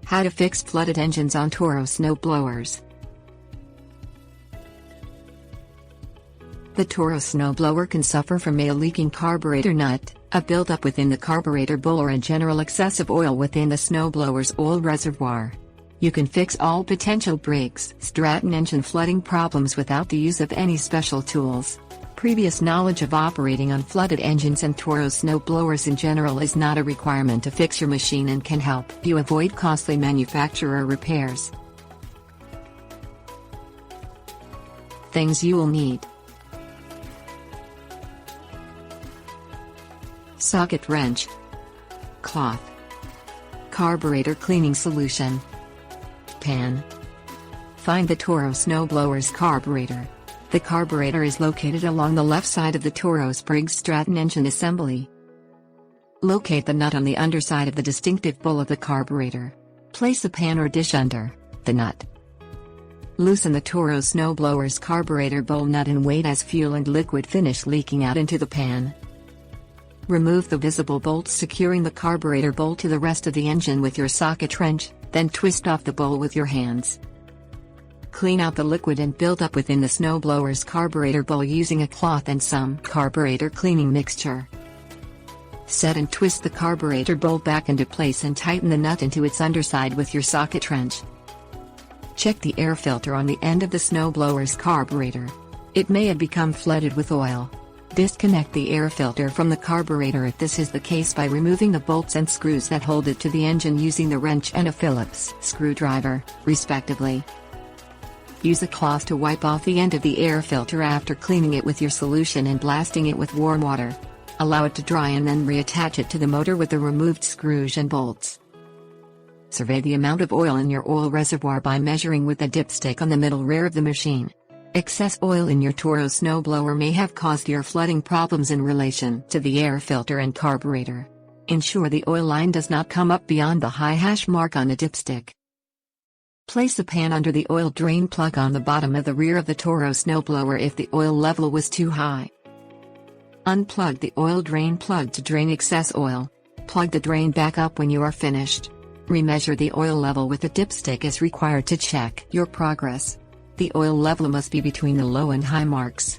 How to fix flooded engines on Toro Snow Blowers. The Toro Snow Blower can suffer from a leaking carburetor nut, a buildup within the carburetor bowl, or a general excessive oil within the snowblower's oil reservoir. You can fix all potential Briggs Stratton engine flooding problems without the use of any special tools. Previous knowledge of operating on flooded engines and Toro Snow Blowers in general is not a requirement to fix your machine and can help you avoid costly manufacturer repairs. Things you will need: socket wrench, cloth, carburetor cleaning solution, pan. Find the Toro Snow Blowers carburetor. The carburetor is located along the left side of the Toro's Briggs Stratton engine assembly. Locate the nut on the underside of the distinctive bowl of the carburetor. Place a pan or dish under the nut. Loosen the Toro Snow Blowers carburetor bowl nut and wait as fuel and liquid finish leaking out into the pan. Remove the visible bolts securing the carburetor bowl to the rest of the engine with your socket wrench, then twist off the bowl with your hands. Clean out the liquid and buildup within the snowblower's carburetor bowl using a cloth and some carburetor cleaning mixture. Set and twist the carburetor bowl back into place and tighten the nut into its underside with your socket wrench. Check the air filter on the end of the snowblower's carburetor. It may have become flooded with oil. Disconnect the air filter from the carburetor if this is the case by removing the bolts and screws that hold it to the engine using the wrench and a Phillips screwdriver, respectively. Use a cloth to wipe off the end of the air filter after cleaning it with your solution and blasting it with warm water. Allow it to dry and then reattach it to the motor with the removed screws and bolts. Survey the amount of oil in your oil reservoir by measuring with a dipstick on the middle rear of the machine. Excess oil in your Toro Snow Blower may have caused your flooding problems in relation to the air filter and carburetor. Ensure the oil line does not come up beyond the high hash mark on the dipstick. Place a pan under the oil drain plug on the bottom of the rear of the Toro Snow Blower if the oil level was too high. Unplug the oil drain plug to drain excess oil. Plug the drain back up when you are finished. Remeasure the oil level with a dipstick as required to check your progress. The oil level must be between the low and high marks.